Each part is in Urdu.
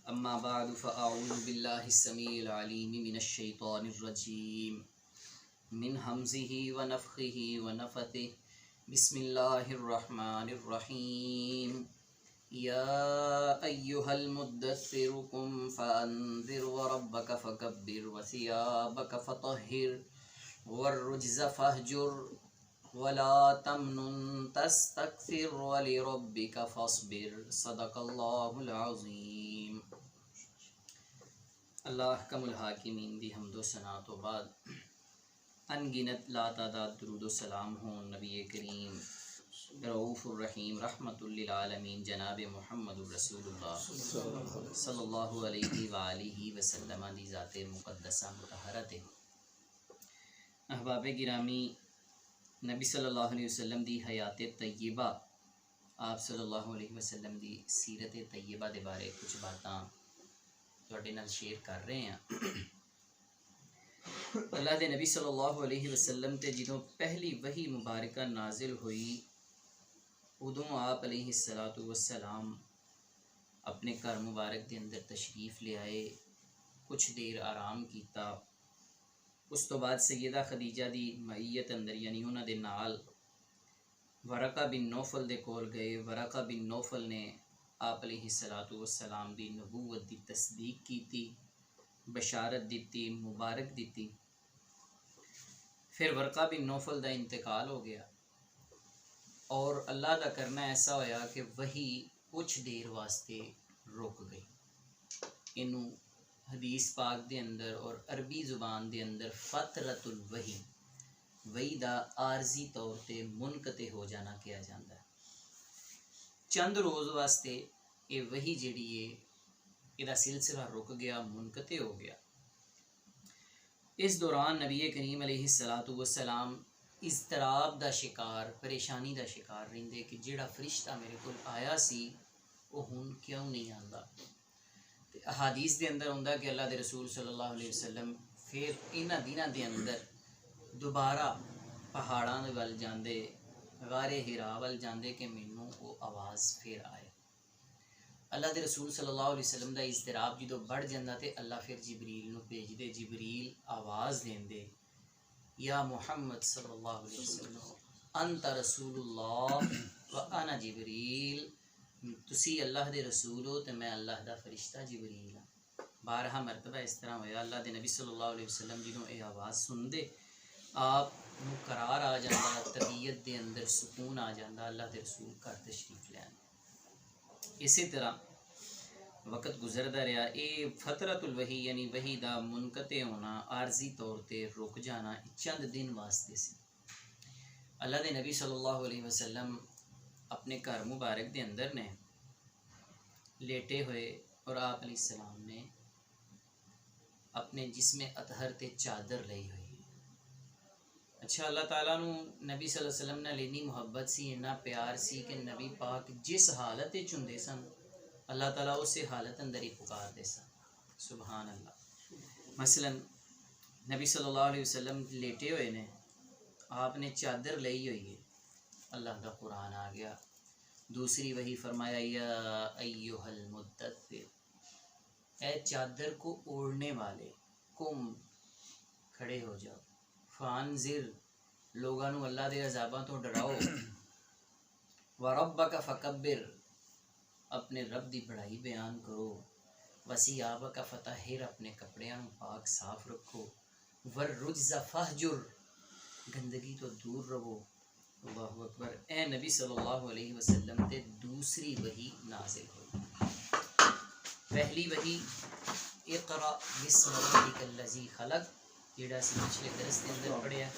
اما بعد فاعوذ باللہ السمیع العلیم من الشیطان الرجیم من حمزه ونفخه ونفثه بسم اللہ الرحمن الرحیم یا ایہا المدثر قم فانذر وربک فکبر وثیابک فطہر والرجز فاہجر ولا تمنن تستکثر ولربک فاصبر صدق اللہ العظیم۔ اللہ احکم الحاکمین دی حمد و ثنا تو بعد ان گنت لا تعداد درود و سلام ہوں نبی کریم رؤوف الرحیم رحمت للعالمین جناب محمد رسول اللہ صلی اللہ علیہ وآلہ وسلم دی ذات مقدسہ مطہرت۔ احباب گرامی، نبی صلی اللہ علیہ وسلم دی حیات طیبہ، آپ صلی اللہ علیہ وسلم دی سیرت طیبہ دے بارے کچھ باتاں تواڈے نال شیئر کر رہے ہیں۔ اللہ دے نبی صلی اللہ علیہ وسلم تے جدوں پہلی وحی مبارکہ نازل ہوئی ادوں آپ علیہ الصلوۃ والسلام اپنے گھر مبارک دے اندر تشریف لے آئے، کچھ دیر آرام کیتا، اس تو بعد سیدہ خدیجہ دی معیت اندر یعنی انہاں دے نال ورقہ بن نوفل دے کول گئے۔ ورقہ بن نوفل نے آپ علیہ الصلوۃ والسلام دی نبوت دی تصدیق کیتی، بشارت دیتی، مبارک دیتی۔ پھر ورقہ بن نوفل دا انتقال ہو گیا اور اللہ دا کرنا ایسا ہویا کہ وحی کچھ دیر واسطے رک گئی۔ انہوں حدیث پاک دے اندر اور عربی زبان دے اندر فترۃ الوحی، وحی دا عارضی طور تے منقطع ہو جانا کیا جاندہ ہے۔ چند روز واسطے یہ وحی جڑی ہے یہ سلسلہ رک گیا، منقطع ہو گیا۔ اس دوران نبی کریم علیہ الصلوۃ والسلام اضطراب دا شکار، پریشانی دا شکار رہندے کہ جڑا فرشتہ میرے کول آیا سی وہ ہن کیوں نہیں آندا۔ احادیث دے اندر ہوندا کہ اللہ دے رسول صلی اللہ علیہ وسلم پھر انہاں دناں دے اندر دوبارہ پہاڑاں دے ول جاندے، غار حرا ول جاندے کہ مینوں وہ آواز پھر آئے۔ اللہ دے رسول صلی اللہ علیہ وسلم دا اضطراب جدوں بڑھ جاندا تے اللہ پھر جبریل نو بھیج دے، جبریل آواز دیندے یا محمد صلی اللہ علیہ وسلم انت رسول اللہ و انا جبریل، تسی اللہ دے رسول ہو تے میں اللہ دا فرشتہ جبریل ہاں۔ بارہا مرتبہ اس طرح ہویا۔ اللہ دے نبی صلی اللہ علیہ وسلم جدوں اے آواز سن دے آپ نو قرار آ جاندہ، طبیعت دے اندر سکون آ جاندہ، اللہ دے رسول گھر تشریف لے آندے۔ اسی طرح وقت گزردا رہا۔ اے فترۃ الوحی یعنی وحی دا منقطع ہونا، عارضی طور تے رک جانا چند دن واسطے سی۔ اللہ دے نبی صلی اللہ علیہ وسلم اپنے گھر مبارک دے اندر نے لیٹے ہوئے اور آپ علیہ السلام نے اپنے جسم اطہر تے چادر لئی ہوئی۔ اچھا، اللہ تعالیٰ نو نبی صلی اللہ علیہ وسلم نال اتنی محبت سی، اتنا پیار سی کہ نبی پاک جس حالت وچ ہوندے سن اللہ تعالیٰ اسی حالت اندر ہی پکار دے سن۔ سبحان اللہ۔ مثلا نبی صلی اللہ علیہ وسلم لیٹے ہوئے نے، آپ نے چادر لئی ہوئی ہے، اللہ کا قرآن آ گیا۔ دوسری وحی فرمایا یا ایہا المدثر، اے چادر کو اوڑھنے والے، قم، کھڑے ہو جاؤ، فانذر، لوگاں نو اللہ دے عذاباں تو ڈراؤ، وربک فکبر، اپنے رب دی بڑائی بیان کرو، وثیابک فطہر، اپنے کپڑیاں نو پاک صاف رکھو، والرجز فاہجر، گندگی تو دور رہو۔ اللہ اکبر۔ اے نبی صلی اللہ علیہ وسلم تے دوسری وحی نازل ہوئی۔ پہلی وحی اقرأ بسم ربک الذی خلق، جیڑا سی پچھلے درس کے اندر پڑھیا،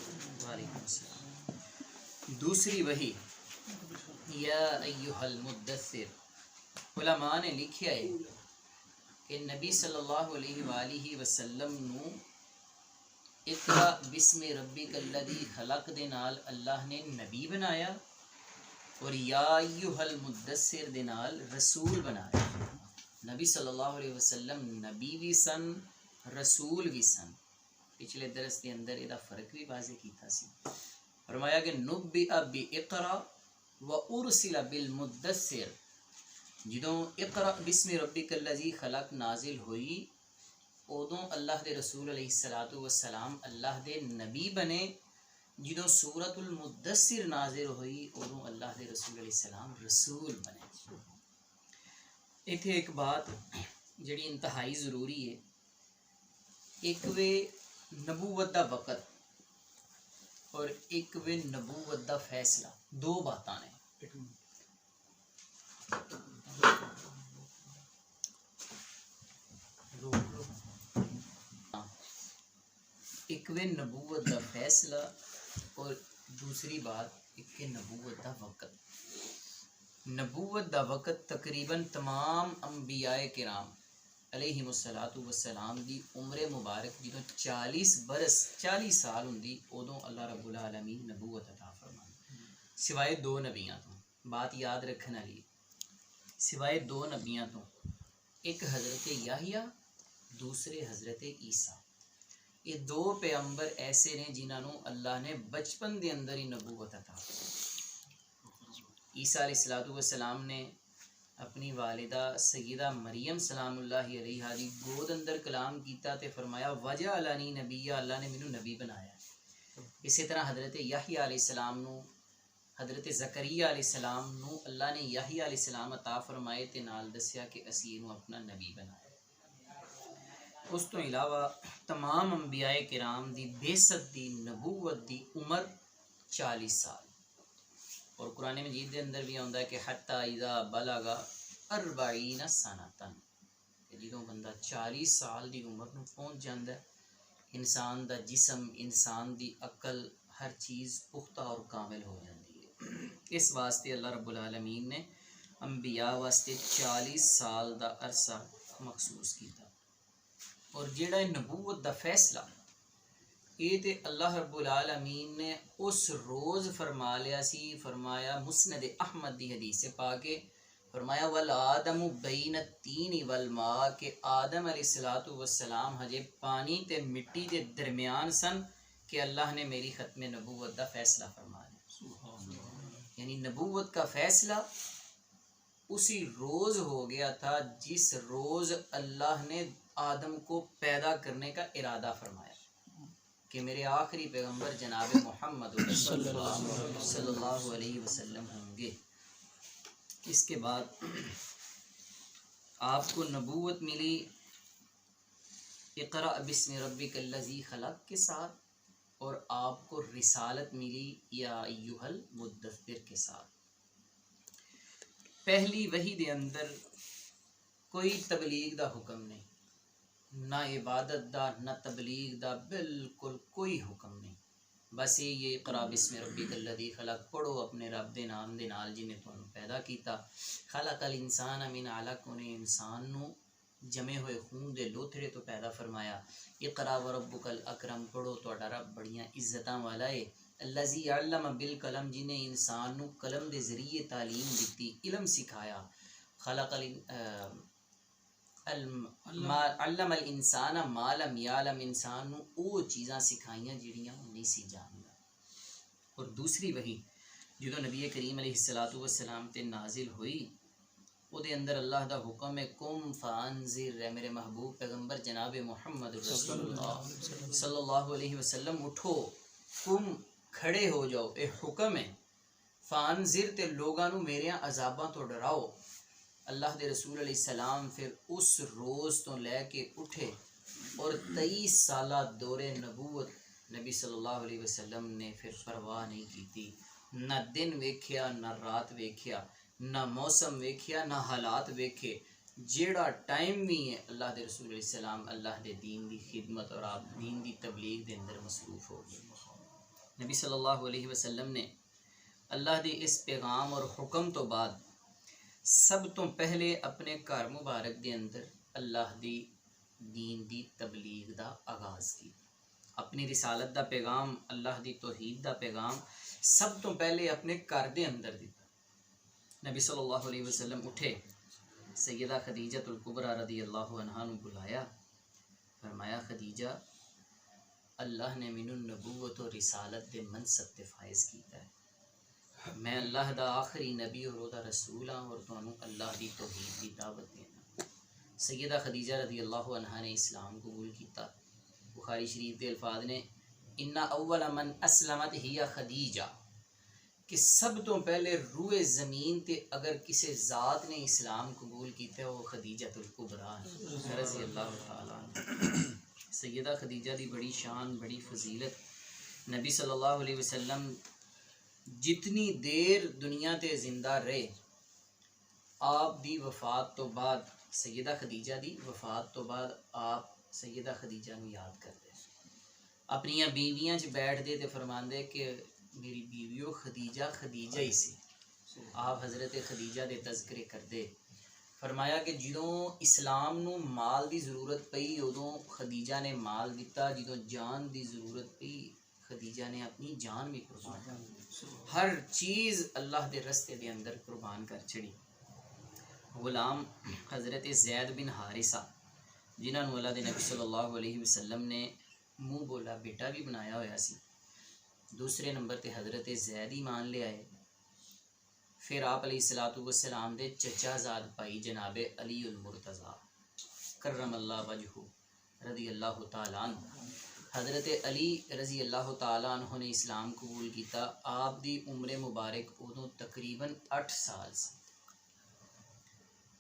وعلیکم السلام۔ دوسری وحی یا ایہا المدثر، علماء نے لکھیا ہے کہ نبی صلی اللہ علیہ وآلہ وسلم نو اقرأ بسم ربک الذی خلق دے نال اللہ نے نبی بنایا اور یا ایہا المدثر دے نال رسول بنایا۔ نبی صلی اللہ علیہ وسلم نبی بھی سن، رسول بھی سن۔ پچھلے درس کے اندر یہ فرق بھی واضح کیتا سی۔ فرمایا کہ نبئ بِاقرأ وارسل بالمدثر، جدوں اقرا بسم ربک الذی خلق نازل ہوئی ادوں اللہ دے رسول علیہ الصلوۃ والسلام اللہ دے نبی بنے. جدوں سورۃ المدثر نازل ہوئی ادوں اللہ دے رسول علیہ السلام رسول بنے. ایتھے ایک بات جڑی انتہائی ضروری ہے، ایک وے نبوت دا وقت اور ایک وے نبوت دا فیصلہ، دو باتاں نے. ایک وے نبوت دا فیصلہ اور دوسری بات ایک نبوت دا وقت. نبوت دا وقت تقریباً تمام انبیاء کرام علیہم الصلاۃ والسلام دی عمر مبارک جدوں 40 سال ہوندی ادوں اللہ رب العالمین نبوت عطا فرمائی، سوائے دو نبیاں تو. بات یاد رکھنے والی، سوائے دو نبیاں تو، ایک حضرت یحییٰ دوسرے حضرت عیسیٰ. یہ دو پیغمبر ایسے نے جنہاں نو اللہ نے بچپن دے اندر ہی نبوت عطا فرمائی. عیسیٰ علیہ السلام نے اپنی والدہ سیدہ مریم سلام اللہ علیہا دی گود اندر کلام کیتا تے فرمایا وجعلنی نبیہ، اللہ نے مینوں نبی بنایا. اسی طرح حضرت یحییٰ علیہ السلام نو، حضرت زکریا علیہ السلام نو اللہ نے یحییٰ علیہ السلام عطا فرمائے تے نال دسیا کہ اسی اینو اپنا نبی بنایا. اس تو علاوہ تمام انبیاء کرام دی بعثت دی نبوت دی عمر 40 سال. اور قرآن مجید دے اندر بھی آندا ہے کہ حتی اذا بلغ 40 سنۃ، جدوں بندہ 40 سال دی عمر نو پہنچ جاندا ہے انسان دا جسم، انسان دی عقل، ہر چیز پختہ اور کامل ہو جاتی ہے. اس واسطے اللہ رب العالمین نے انبیاء واسطے 40 سال دا عرصہ مخصوص کیتا. اور جیڑا نبوت دا فیصلہ یہ تے اللہ رب العالمین نے اس روز فرما لیا سی. فرمایا مسند احمد دی حدیث سے پا کے فرمایا والآدم بین التین والماء، کہ آدم علیہ السلام ہجے پانی تے مٹی دے درمیان سن کہ اللہ نے میری ختم نبوت دا فیصلہ فرما لیا. یعنی نبوت کا فیصلہ اسی روز ہو گیا تھا جس روز اللہ نے آدم کو پیدا کرنے کا ارادہ فرمایا کہ میرے آخری پیغمبر جناب محمد صلی اللہ علیہ وسلم ہوں گے. اس کے بعد آپ کو نبوت ملی اقرأ بسم ربک الذی خلق کے ساتھ، اور آپ کو رسالت ملی یا ایھا المدثر کے ساتھ. پہلی وحی دے اندر کوئی تبلیغ دا حکم نہیں، نہ عبادت دا نہ تبلیغ دا، بالکل کوئی حکم نہیں. بس یہ اقرا بسم ربک الذی خلق پڑھو اپنے رب دے نام دے نال جن نے تانوں پیدا کیتا. خلق الانسان من علق، نے انسان نو جمے ہوئے خون دے لوتھڑے تو پیدا فرمایا. اقرا وربک الاکرم، پڑھو تہاڈا رب بڑیاں عزتاں والا ہے. الذی علم بالقلم، جن نے انسان نو قلم دے ذریعے تعلیم دیتی، علم سکھایا. خلق علم الانسان ما لم یعلم، انسان نو او چیزاں سکھائیاں جڑیاں نہیں سی جاندا. اور دوسری وحی جدوں نبی کریم علیہ الصلوۃ والسلام تے نازل ہوئی او دے اندر اللہ دا حکم ہے قم فانذر، ہے میرے محبوب پیغمبر جناب محمد رسول اللہ صلی اللہ علیہ وسلم اٹھو، قم کھڑے ہو جاؤ، اے حکم ہے. فانذر، تے لوگاں نو میرے عذاباں تو ڈراؤ. اللہ دے رسول علیہ السلام پھر اس روز تو لے کے اٹھے اور 23 سالہ دور نبوت نبی صلی اللہ علیہ وسلم نے پھر پرواہ نہیں کیتی. نہ دن ویکھیا نہ رات ویکھیا، نہ موسم ویکھیا نہ حالات ویکھے. جیڑا ٹائم بھی ہے اللہ دے رسول علیہ السلام اللہ دے دین دی خدمت اور آپ دین دی تبلیغ دے اندر مصروف ہو گئے. نبی صلی اللہ علیہ وسلم نے اللہ دے اس پیغام اور حکم تو بعد سب تو پہلے اپنے گھر مبارک دے اندر اللہ دی دین دی تبلیغ دا آغاز کی. اپنی رسالت دا پیغام، اللہ دی توحید دا پیغام سب تو پہلے اپنے گھر دے اندر دیتا. نبی صلی اللہ علیہ وسلم اٹھے، سیدہ خدیجہ الکبریٰ رضی اللہ عنہا نو بلایا، فرمایا خدیجہ اللہ نے مینوں نبوت و رسالت دے منصب تے فائز کیتا ہے. میں اللہ دا آخری نبی اور او دا رسول ہاں اور تانوں اللہ دی توحید دی دعوت دینا۔ سیدہ خدیجہ رضی اللہ عنہا نے اسلام قبول کیتا۔ بخاری شریف دے الفاظ نے ان اول من اسلمت ہی خدیجہ، کہ سب تو پہلے روئے زمین تے اگر کسی ذات نے اسلام قبول کیتا ہے وہ خدیجہ الکبریٰ رضی اللہ تعالیٰ عنہ۔ سیدہ خدیجہ دی بڑی شان، بڑی فضیلت۔ نبی صلی اللہ علیہ وسلم جتنی دیر دنیا تے زندہ رہے، آپ دی وفات تو بعد، سیدہ خدیجہ دی وفات تو بعد آپ سیدہ خدیجہ نو یاد کرتے، اپنی بیویاں چ بیٹھ دے تے فرماندے کہ میری بیویوں خدیجہ خدیجہ ہی سی۔ آپ حضرت خدیجہ دے تذکرے کردے، فرمایا کہ جدوں اسلام نو مال دی ضرورت پئی ادوں خدیجہ نے مال دیتا، جدوں جان دی ضرورت پئی خدیجہ نے اپنی جان بھی قربان کر دی، ہر چیز اللہ دے رستے دے اندر قربان کر چھڑی۔ غلام حضرت زید بن حارثہ جنہاں نو اللہ دے نبی صلی اللہ علیہ وسلم نے منہ بولا بیٹا بھی بنایا ہویا سی، دوسرے نمبر تے حضرت زید ایمان لے آئے۔ پھر آپ علیہ الصلوۃ والسلام دے چچا زاد بھائی جناب علی المرتضیٰ کرم اللہ وجہہ رضی اللہ تعالیٰ عنہ، حضرت علی رضی اللہ تعالیٰ عنہ نے اسلام قبول کیتا۔ آپ دی عمر مبارک ادوں تقریباً 8 سال سی۔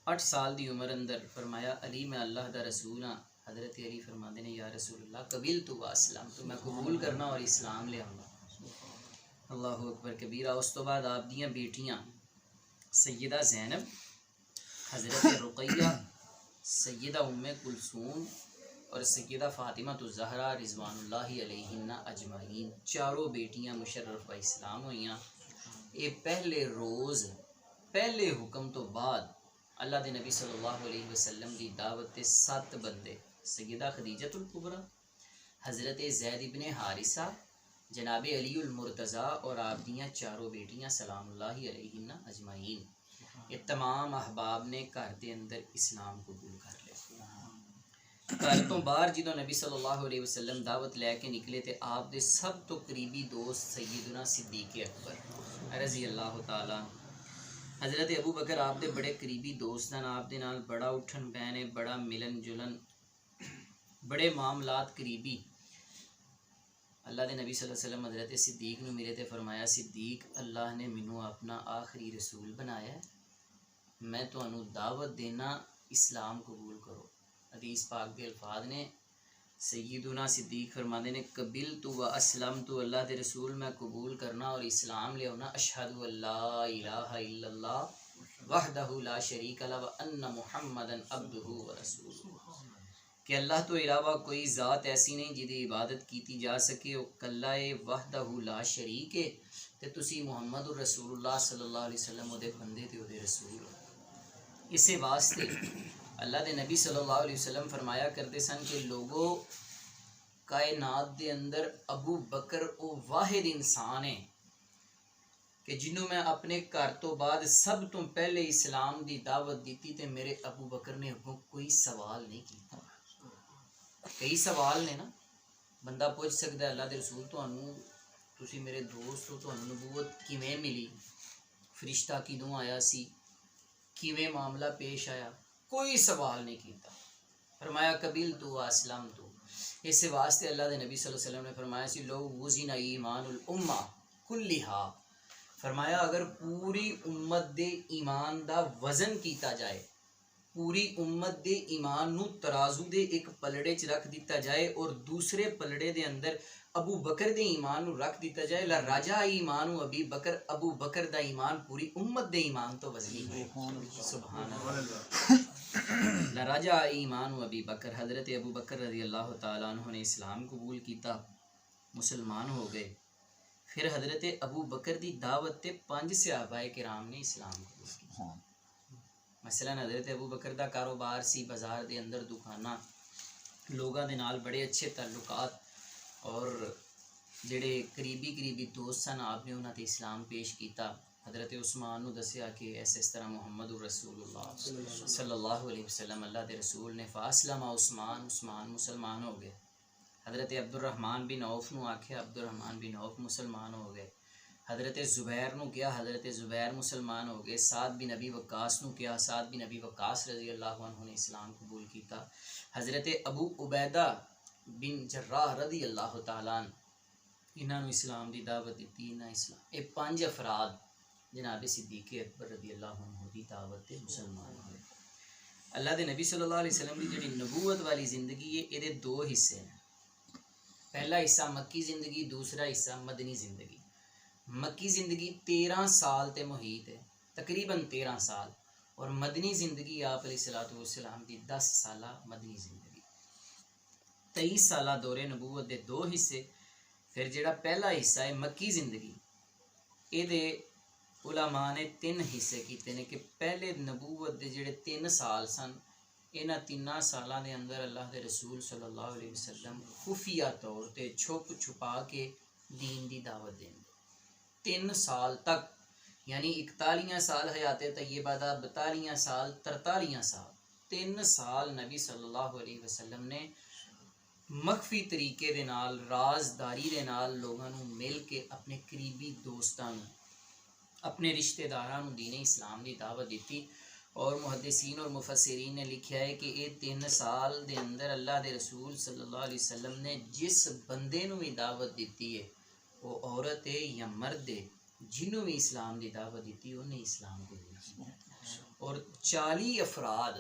8 سال دی عمر اندر فرمایا علی میں اللہ دا رسول ہاں۔ حضرت علی فرماندے نے یا رسول اللہ قبلت و اسلمت، میں قبول کرنا اور اسلام لے آؤں گا۔ اللہ اکبر کبیرہ۔ اس تو بعد آپ دیاں بیٹیاں سیدہ زینب، حضرت رقیہ، سیدہ ام کلثوم اور سیدہ فاطمہ الزہرا رضوان اللہ علیہن اجمعین، چاروں بیٹیاں مشرف و اسلام ہوئیاں۔ یہ پہلے روز پہلے حکم تو بعد اللہ دے نبی صلی اللہ علیہ وسلم دی دعوت تے 7 بندے، سیدہ خدیجہ الکبریٰ، حضرت زید بن حارثہ، جناب علی المرتضیٰ اور آپ دیاں چاروں بیٹیاں سلام اللہ علیہن اجمعین، یہ تمام احباب نے گھر دے اندر اسلام قبول کر لیا۔ گھر تو باہر جدوں نبی صلی اللہ علیہ وسلم دعوت لے کے نکلے تے آپ دے سب تو قریبی دوست سیدنا صدیق اکبر رضی اللہ تعالیٰ، حضرت ابو بکر آپ دے بڑے قریبی دوست ہیں، آپ دے نال بڑا اٹھن بہنے، بڑا ملن جلن، بڑے معاملات قریبی۔ اللہ دے نبی صلی اللہ علیہ وسلم حضرت صدیق نو ملے تے فرمایا صدیق اللہ نے مینوں اپنا آخری رسول بنایا ہے، میں تانوں دعوت دینا اسلام قبول کرو۔ حدیث پاک دے الفاظ نے سیدنا صدیق فرماندے نے قبلت و اسلمت، اللہ دے رسول میں قبول کرنا اور اسلام لے آنا، اشہد ان لا الہ الا اللہ وحدہ لا شریک لہ وان محمدا عبدہ ورسولہ، کہ اللہ تو علاوہ کوئی ذات ایسی نہیں جدی عبادت کیتی جا سکے، وہ کلا ہے، وحدہ لا شریک ہے، تے تسی محمد الرسول اللہ صلی اللہ علیہ وسلم او دے بندے تے او دے رسول ہو۔ اسے واسطے اللہ دے نبی صلی اللہ علیہ وسلم فرمایا کرتے سن کہ لوگوں کائنات دے اندر ابو بکر او واحد انسان ہے کہ جنہوں میں اپنے گھر تو بعد سب تو پہلے اسلام دی دعوت دیتی تے میرے ابو بکر نے اگوں کوئی سوال نہیں کیتا۔ کئی سوال نے نا، بندہ پوچھ سکتا ہے اللہ دے رسول تسی میرے دوست ہو، تانوں نبوت کیویں ملی، فرشتہ کدوں آیا سی، کیویں معاملہ پیش آیا، کوئی سوال نہیں کیتا۔ فرمایا قبلت و اسلمت، اس واسطے اللہ دے نبی صلی اللہ علیہ وسلم نے فرمایا سی لو وزن ایمان الامہ کلھا، فرمایا اگر پوری امت دے ایمان دا وزن کیتا جائے، پوری امت دے ایمان نو ترازو دے ایک پلڑے چ رکھ دیتا جائے اور دوسرے پلڑے دے اندر ابو بکر دے ایمان نو رکھ دیتا جائے، لراجع ایمان ابی بکر، ابو بکر دا ایمان پوری امت دے ایمان تو وزنی ہے، سبحان اللہ، لراجع ایمان ابی بکر۔ حضرت ابو بکر رضی اللہ تعالیٰ عنہ نے اسلام قبول کیتا، مسلمان ہو گئے۔ پھر حضرت ابو بکر دی دعوت تے 5 صحابہ کرام نے اسلام قبول کیا۔ مثلا حضرت ابو بکر دا کاروبار سی، بازار دے اندر دکاناں، لوگاں دے نال بڑے اچھے تعلقات، اور جڑے قریبی دوست سن آپ نے انہاں تے اسلام پیش کیتا۔ حضرت عثمان نو دسیا کہ اس طرح محمد الرسول اللہ صلی اللہ علیہ وسلم اللہ دے رسول نے، فاسلم عثمان مسلمان ہو گئے۔ حضرت عبد الرحمن بن عوف نو آکھیا، عبد الرحمن بن عوف مسلمان ہو گئے۔ حضرت زبیر نو کیا، حضرت زبیر مسلمان ہو گئے. سعد بن ابی وقاص نو کیا، سعد بن ابی وقاص رضی اللہ عنہ نے اسلام قبول کیتا. حضرت ابو عبیدہ بن جراح رضی اللہ تعالیٰ عنہ انہاں نو اسلام دی دعوت دیتی. انہاں اسلام اے 5 افراد جناب صدیق اکبر رضی اللہ عنہ دی دعوت تے مسلمان ہوئے. اللہ دے نبی صلی اللہ علیہ وسلم دی جڑی نبوت والی زندگی ہے اے دے 2 حصے ہیں. پہلا حصہ مکی زندگی، دوسرا حصہ مدنی زندگی. مکی زندگی 13 سال تے محیط ہے، تقریباً 13 سال، اور مدنی زندگی آپ علیہ الصلوۃ والسلام دی 10 سالہ مدنی زندگی. 23 سالہ دور نبوت دے 2 حصے. پھر جڑا پہلا حصہ ہے مکی زندگی، اے دے علماء نے 3 حصے کیتے ہیں کہ پہلے نبوت دے جڑے 3 سال سن، انہاں 3 سالاں دے اندر اللہ دے رسول صلی اللہ علیہ وسلم خفیہ طور تے چھپ چھپا کے دین دی دعوت دیں. 3 سال تک، یعنی 41 سال حیات طیبہ دا، 42 سال، 43 سال، 3 سال نبی صلی اللہ علیہ وسلم نے مخفی طریقے دے نال، رازداری دے نال لوگاں نو مل کے اپنے قریبی دوستاں نو، اپنے رشتہ داراں نو دین اسلام دی دعوت دیتی. اور محدثین اور مفسرین نے لکھیا ہے کہ یہ 3 سال دے اندر اللہ دے رسول صلی اللہ علیہ وسلم نے جس بندے نو بھی دعوت دیتی ہے، وہ عورت ہے یا مرد ہے، جنہوں بھی اسلام دی دعوت دیتی انہیں اسلام کو دی. اور 40 افراد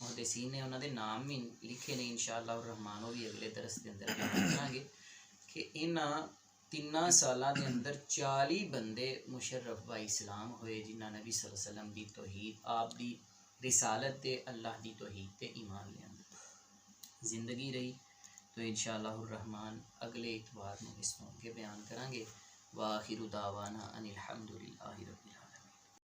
محدثین نے انہوں دے نام بھی لکھے نے، انشاءاللہ الرحمن وہ بھی اگلے درس کے اندر بیان کریں گے کہ انہاں 3 سالاں دے اندر 40 بندے مشرف با اسلام ہوئے، جنہاں نبی صلی اللہ علیہ وسلم دی توحید، آپ دی رسالت تے اللہ دی توحید تے ایمان لے اندر زندگی رہی. تو انشاءاللہ الرحمن اگلے اتوار نو اس کو بیان کریں گے. وآخر دعوانا ان الحمدللہ رب العالمین.